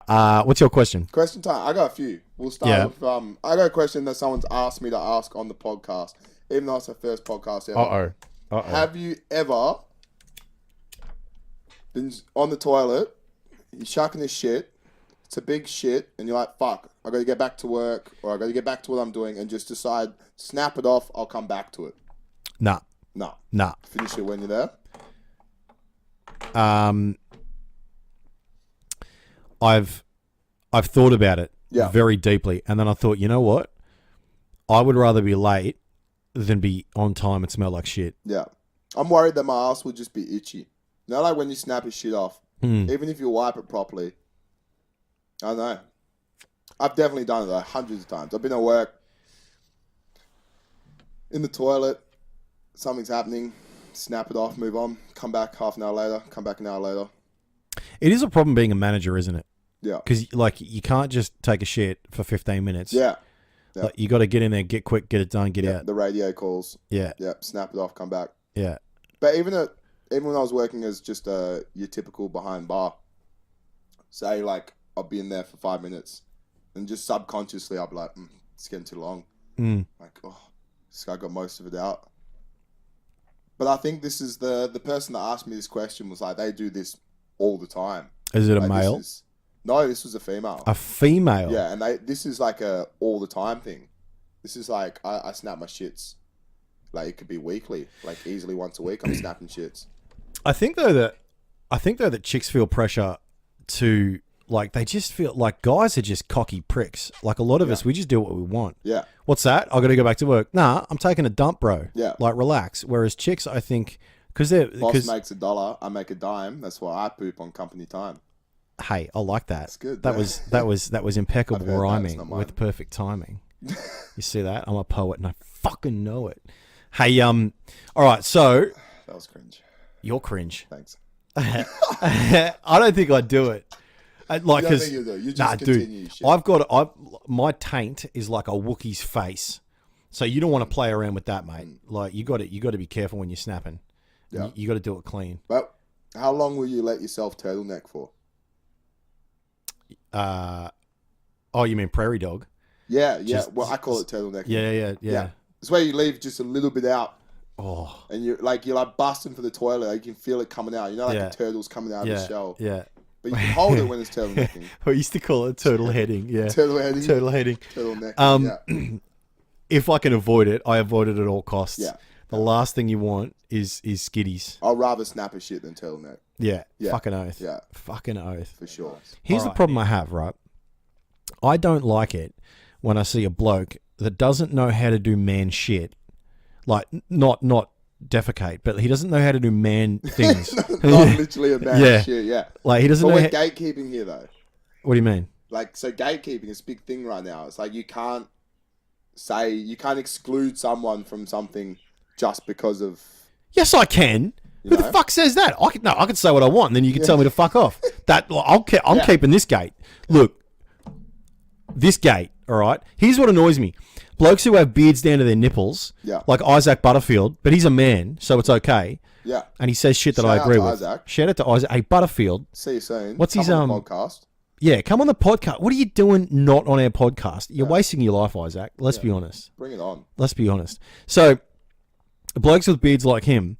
What's your question? Question time. I got a few. We'll start with I got a question that someone's asked me to ask on the podcast, even though it's the first podcast ever. Have you ever been on the toilet, you're shucking this shit, it's a big shit, and you're like, fuck, I gotta get back to work, or I gotta get back to what I'm doing, and just decide, snap it off, I'll come back to it? Nah. Finish it when you're there? I've thought about it very deeply, and then I thought, you know what? I would rather be late than be on time and smell like shit. Yeah. I'm worried that my ass will just be itchy. You know, like when you snap your shit off, even if you wipe it properly. I don't know. I've definitely done it though, hundreds of times. I've been at work, in the toilet, something's happening, snap it off, move on, come back half an hour later, come back an hour later. It is a problem being a manager, isn't it? Yeah. Because like you can't just take a shit for 15 minutes. Yeah. Like, you got to get in there, get quick, get it done, get out. The radio calls. Yeah. Yeah. Snap it off, come back. Yeah. But even when I was working as just your typical behind bar, say like I'll be in there for 5 minutes, and just subconsciously I'll be like, it's getting too long. Like, this guy got most of it out. But I think this is the person that asked me this question was like, they do this all the time. Is it like, a male? No, this was a female. A female? Yeah, and this is like a all the time thing. This is like, I snap my shits. Like, it could be weekly. Like, easily once a week, I'm snapping shits. I think though that chicks feel pressure to, like, they just feel like guys are just cocky pricks. Like, a lot of us, we just do what we want. Yeah. What's that? I got to go back to work. Nah, I'm taking a dump, bro. Yeah. Like, relax. Whereas chicks, I think, because they're... Boss makes $1, I make a dime. That's why I poop on company time. Hey, I like that. That's good. That was impeccable rhyming with perfect timing. You see that? I'm a poet and I fucking know it. Hey, all right, so... That was cringe. You're cringe. Thanks. I don't think I'd do it. Like, you don't think you do. You just continue dude, my taint is like a Wookiee's face. So you don't want to play around with that, mate. Like, you got to be careful when you're snapping. Yeah. You got to do it clean. But how long will you let yourself turtleneck for? You mean prairie dog? Yeah. Well, I call it turtleneck. Yeah. It's where you leave just a little bit out. Oh. And you're like busting for the toilet. Like, you can feel it coming out. You know, like the turtle's coming out of the shell. Yeah. But you can hold it when it's turtlenecking. I used to call it turtle heading. Yeah. Turtle heading. Turtlenecking. If I can avoid it, I avoid it at all costs. Yeah. The last thing you want is skiddies. I'll rather snap a shit than turtleneck. Yeah. Fucking oath. Yeah. Fucking oath. For sure. Here's the problem I have, right? I don't like it when I see a bloke that doesn't know how to do man shit. Like, not defecate, but he doesn't know how to do man things. Not literally a man shit, yeah. Like, he doesn't know. We're gatekeeping here, though. What do you mean? Like, so gatekeeping is a big thing right now. It's like you can't exclude someone from something just because of... Yes, I can. Who the fuck says that? I can say what I want, and then you can tell me to fuck off. I'm keeping this gate. Look, this gate, all right? Here's what annoys me. Blokes who have beards down to their nipples, like Isaac Butterfield, but he's a man, so it's okay. Yeah. And he says shit that I agree with. Isaac. Shout out to Isaac. Hey, Butterfield. See you soon. What's his podcast? Yeah, come on the podcast. What are you doing not on our podcast? You're wasting your life, Isaac. Let's be honest. Bring it on. Let's be honest. So, blokes with beards like him,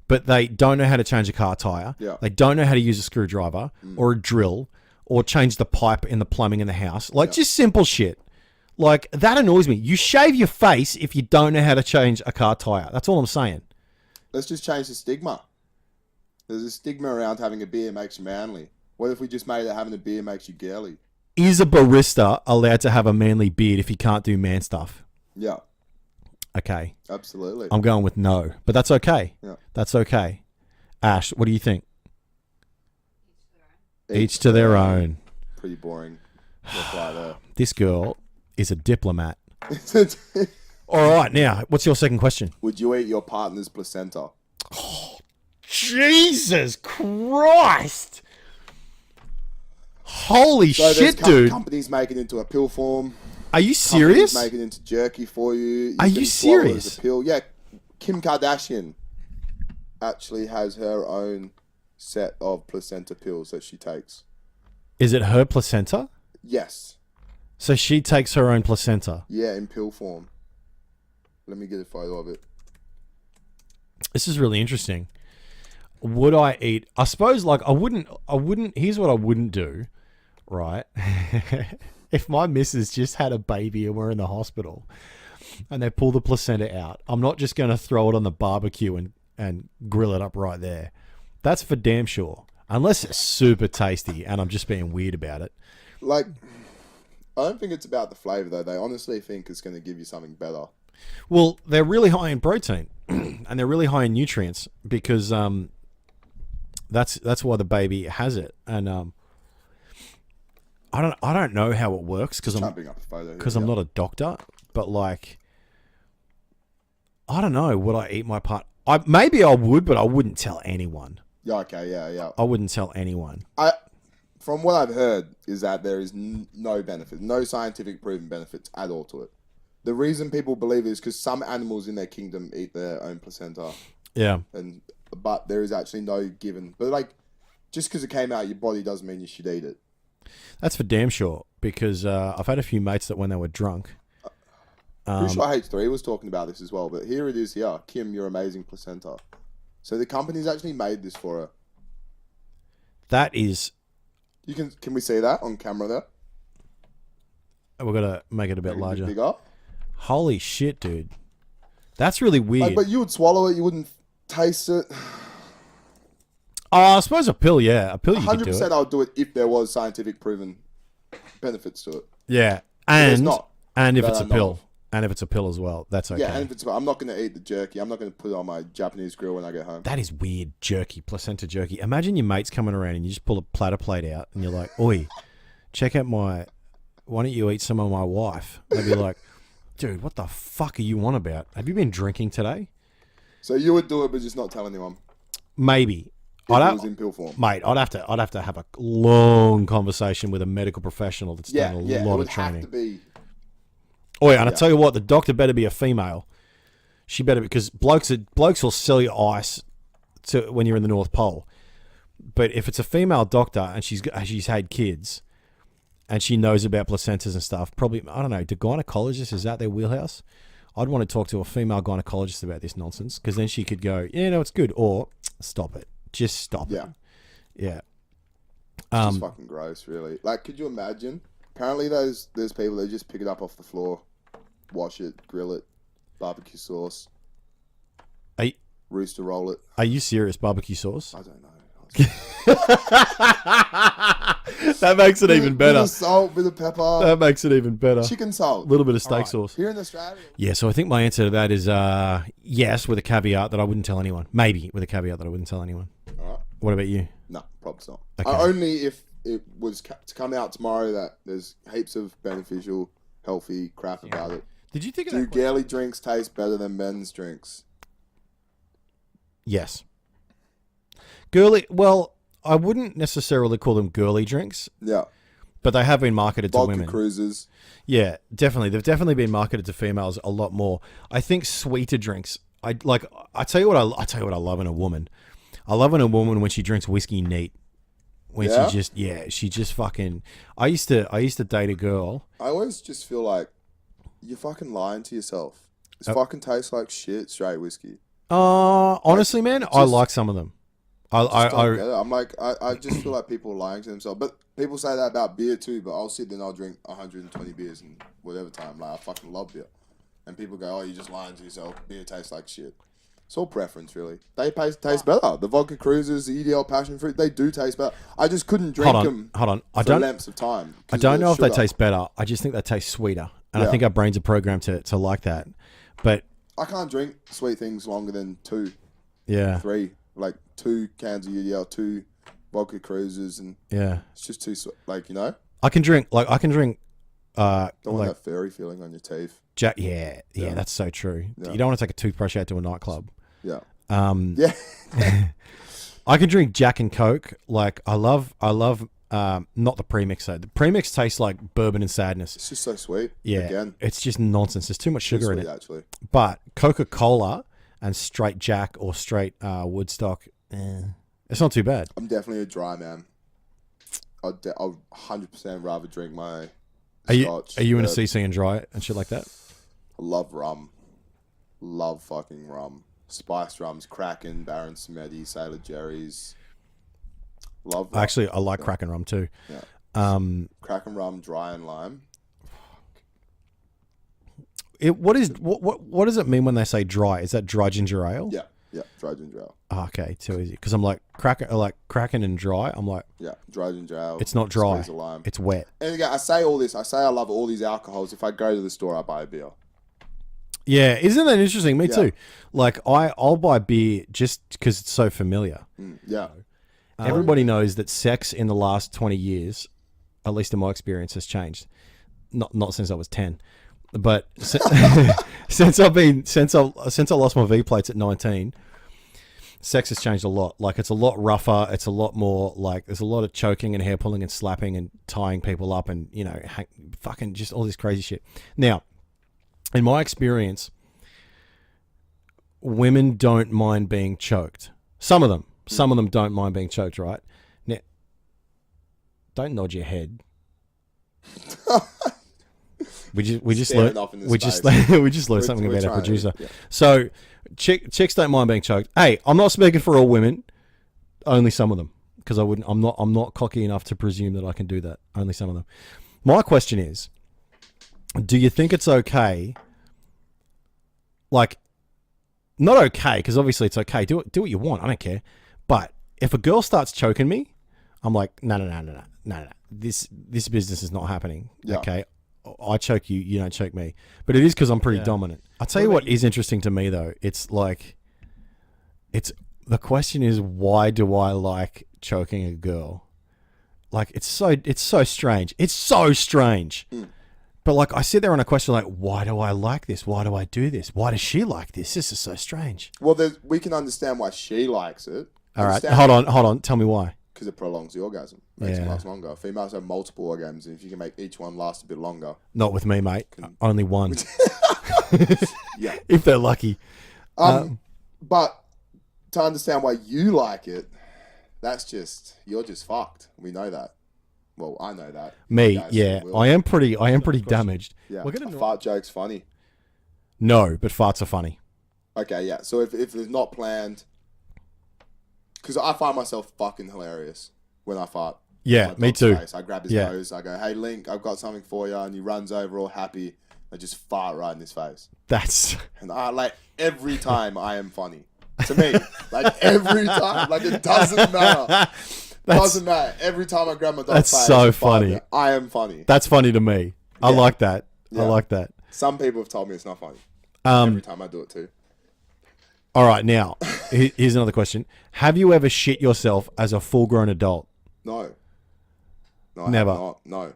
but they don't know how to change a car tire. Yeah. They don't know how to use a screwdriver or a drill or change the pipe in the plumbing in the house. Like, just simple shit. Like, that annoys me. You shave your face if you don't know how to change a car tire. That's all I'm saying. Let's just change the stigma. There's a stigma around having a beer makes you manly. What if we just made it having a beer makes you girly? Is a barista allowed to have a manly beard if he can't do man stuff? Yeah. Okay. Absolutely. I'm going with no, but that's okay. Yeah. That's okay. Ash, what do you think? Each to their own. Pretty boring reply there. This girl is a diplomat. All right, now, what's your second question? Would you eat your partner's placenta? Oh, Jesus Christ! Holy shit, dude! Companies make it into a pill form. Are you serious? Companies make it into jerky for you. Are you serious? A pill. Yeah, Kim Kardashian actually has her own set of placenta pills that she takes. Is it her placenta? Yes. So she takes her own placenta. Yeah, in pill form. Let me get a photo of it. This is really interesting. Would I eat? I suppose like I wouldn't. Here's what I wouldn't do, right? If my missus just had a baby and we're in the hospital and they pull the placenta out, I'm not just going to throw it on the barbecue and grill it up right there. That's for damn sure. Unless it's super tasty and I'm just being weird about it. Like, I don't think it's about the flavor though. They honestly think it's going to give you something better. Well, they're really high in protein and they're really high in nutrients because that's why the baby has it. And I don't know how it works because I'm not a doctor, but like I don't know. Would I eat my part? Maybe I would, but I wouldn't tell anyone. Yeah. Okay. Yeah. I wouldn't tell anyone. From what I've heard is that there is no benefit, no scientific proven benefits at all to it. The reason people believe it is because some animals in their kingdom eat their own placenta. Yeah. But there is actually no given. But like, just because it came out of your body doesn't mean you should eat it. That's for damn sure. Because I've had a few mates that when they were drunk. Pretty sure H3 was talking about this as well. But here it is. Here, Kim, your amazing placenta. So the company's actually made this for her. That is. Can we see that on camera there? We're gonna make it a bit larger. Bigger. Holy shit, dude. That's really weird. But you would swallow it, you wouldn't taste it. Oh, I suppose a pill, yeah. A pill you could do it. 100% I would do it if there was scientific proven benefits to it. Yeah. And if it's a pill. And if it's a pill as well, that's okay. Yeah, and if it's I'm not going to eat the jerky. I'm not going to put it on my Japanese grill when I get home. That is weird, jerky, placenta jerky. Imagine your mates coming around and you just pull a platter plate out and you're like, oi, check out why don't you eat some of my wife? They'd be like, dude, what the fuck are you on about? Have you been drinking today? So you would do it, but just not tell anyone. Maybe. If it was in pill form. Mate, I'd have to have a long conversation with a medical professional that's done a lot of training. Have to be. Oh yeah, and I tell you what, the doctor better be a female. She better, because blokes will sell you ice when you're in the North Pole. But if it's a female doctor and she's had kids and she knows about placentas and stuff, probably, I don't know, do gynecologists, is that their wheelhouse? I'd want to talk to a female gynecologist about this nonsense, because then she could go, yeah, no, it's good, or stop it. Just stop it. Yeah. It's just fucking gross, really. Like, could you imagine? Apparently there's people that just pick it up off the floor, wash it, grill it, barbecue sauce, rooster roll it. Are you serious? Barbecue sauce? I don't know. That makes it even better. Bit of salt, bit of pepper. That makes it even better. Chicken salt. A little bit of steak sauce. Here in Australia. Yeah, so I think my answer to that is yes, with a caveat that I wouldn't tell anyone. Maybe with a caveat that I wouldn't tell anyone. All right. What about you? No, probably not. Okay. Only if it was to come out tomorrow that there's heaps of beneficial, healthy crap about it. Did you think of Do that? girly drinks taste better than men's drinks? Yes. Girly, well, I wouldn't necessarily call them girly drinks. Yeah. But they have been marketed to women. Vodka cruisers. Yeah, definitely. They've definitely been marketed to females a lot more. I think sweeter drinks. I tell you what I love in a woman. I love in a woman when she drinks whiskey neat. When she just fucking. I used to date a girl. I always just feel like you're fucking lying to yourself. This fucking tastes like shit, straight whiskey. Honestly, man, I like some of them. I'm like, I just feel like people are lying to themselves. But people say that about beer too. But I'll sit there and I'll drink 120 beers in whatever time. Like, I fucking love beer. And people go, oh, you're just lying to yourself. Beer tastes like shit. It's all preference, really. They taste better. The vodka cruisers, the EDL passion fruit, they do taste better. I just couldn't drink them for lengths of time. I don't know if they taste better. I just think they taste sweeter. And I think our brains are programmed to like that. But I can't drink sweet things longer than 2. Yeah. 3. Like 2 cans of UDL, 2 vodka cruisers, and it's just too sweet. Like, you know, I can drink. Don't want that furry feeling on your teeth. Yeah, that's so true. Yeah. You don't want to take a toothbrush out to a nightclub. Yeah. Yeah. I can drink Jack and Coke. Like, I love not the premix though. The premix tastes like bourbon and sadness. It's just so sweet. Yeah. Again, it's just nonsense. There's too much sugar in it. Actually. But Coca-Cola and straight Jack or straight Woodstock, it's not too bad. I'm definitely a dry man. I'd 100% rather drink my Are scotch. you in a CC and dry and shit like that? I love rum. Love fucking rum. Spiced rums, Kraken, Baron Samedi, Sailor Jerry's. Love rum. Actually, I like Kraken rum too. Yeah. Kraken rum, dry and lime. What does it mean when they say dry? Is that dry ginger ale? Yeah, dry ginger ale. Oh, okay, too easy. Because I'm like Kraken and dry. I'm like, yeah, dry ginger ale. It's not dry. Squeeze of lime. It's wet. And again, I say all this. I say I love all these alcohols. If I go to the store, I buy a beer. Yeah, isn't that interesting? Me too. Like I'll buy beer just because it's so familiar. Yeah. Everybody knows that sex in the last 20 years, at least in my experience, has changed. Not since I was 10, but since I lost my V plates at 19, sex has changed a lot. Like it's a lot rougher. It's a lot more like there's a lot of choking and hair pulling and slapping and tying people up and fucking just all this crazy shit. Now, in my experience, women don't mind being choked. Some of them don't mind being choked, right? Now, don't nod your head. We just learned something about our producer. Yeah. So, chicks don't mind being choked. Hey, I'm not speaking for all women. Only some of them, because I'm not cocky enough to presume that I can do that. Only some of them. My question is, do you think it's okay? Like, not okay, because obviously it's okay. Do what you want. I don't care. But if a girl starts choking me, I'm like, no. This business is not happening. Yeah. Okay, I choke you. You don't choke me. But it is because I'm pretty dominant. I'll tell you what is interesting to me though. It's like, the question is, why do I like choking a girl? Like it's so strange. It's so strange. But like I sit there on a question like, why do I like this? Why do I do this? Why does she like this? This is so strange. Well, we can understand why she likes it. All right, hold on. Tell me why. Because it prolongs the orgasm. Makes it last longer. Females have multiple orgasms, and if you can make each one last a bit longer. Not with me, mate. Only one. Yeah. If they're lucky. But to understand why you like it, you're just fucked. We know that. Well, I know that. Me, yeah. I am pretty damaged. Yeah. A fart joke's funny. No, but farts are funny. Okay, yeah. So if it's not planned, because I find myself fucking hilarious when I fart. Yeah, me too. Face. I grab his nose. I go, "Hey, Link, I've got something for you," and he runs over all happy. I just fart right in his face. And every time I am funny to me. Like every time, like it doesn't matter. Doesn't matter. Every time I grab my dog's face, that's so funny. I am funny. That's funny to me. I like that. Yeah. I like that. Some people have told me it's not funny. Every time I do it too. All right, now, here's another question. Have you ever shit yourself as a full-grown adult? No. No, never. I have not. No.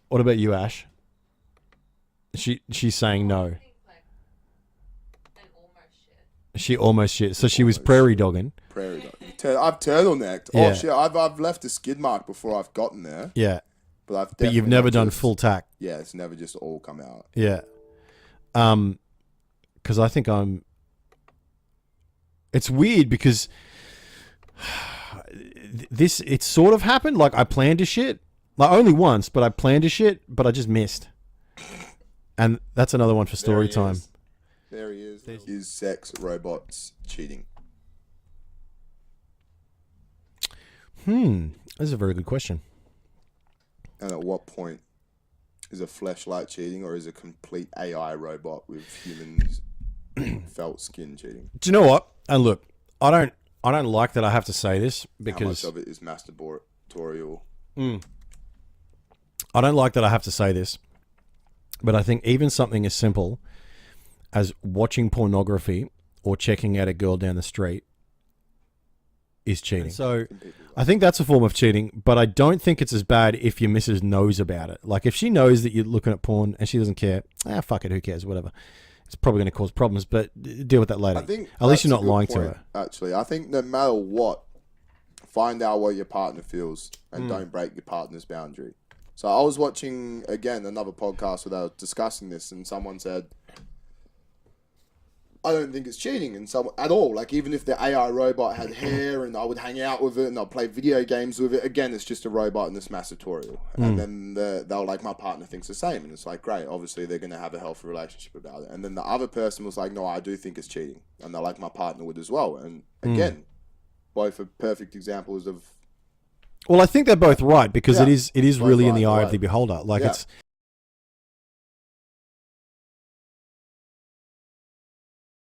What about you, Ash? She's saying no. She almost shit. So she was prairie dogging. Prairie dog. I've turtlenecked. Yeah. Oh shit! I've left a skid mark before I've gotten there. Yeah. But you've never done full tack. Yeah, it's never just all come out. Yeah. Because I think it's weird because it sort of happened. Like I planned to shit, like only once, but I planned to shit, but I just missed. And that's another one for story time. There he is. Is sex robots cheating? That's a very good question. And at what point is a fleshlight cheating, or is a complete AI robot with humans felt skin cheating? Do you know what? And look, I don't like that I have to say this because how much of it is masturbatorial? I don't like that I have to say this, but I think even something as simple as watching pornography or checking out a girl down the street is cheating. So I think that's a form of cheating, but I don't think it's as bad if your missus knows about it. Like if she knows that you're looking at porn and she doesn't care, fuck it, who cares, whatever. It's probably going to cause problems, but deal with that later. I think at least you're not lying to her. Actually, I think no matter what, find out what your partner feels and don't break your partner's boundary. So I was watching, again, another podcast where they were discussing this, and someone said, I don't think it's cheating in some at all. Like, even if the AI robot had hair and I would hang out with it and I'll play video games with it, again, it's just a robot in this masturbatorial. And then they'll like, my partner thinks the same. And it's like, great, obviously they're going to have a healthy relationship about it. And then the other person was like, no, I do think it's cheating. And they're like, my partner would as well. And again, both are perfect examples of... Well, I think they're both right, because it is really in the eye right. of the beholder. Like,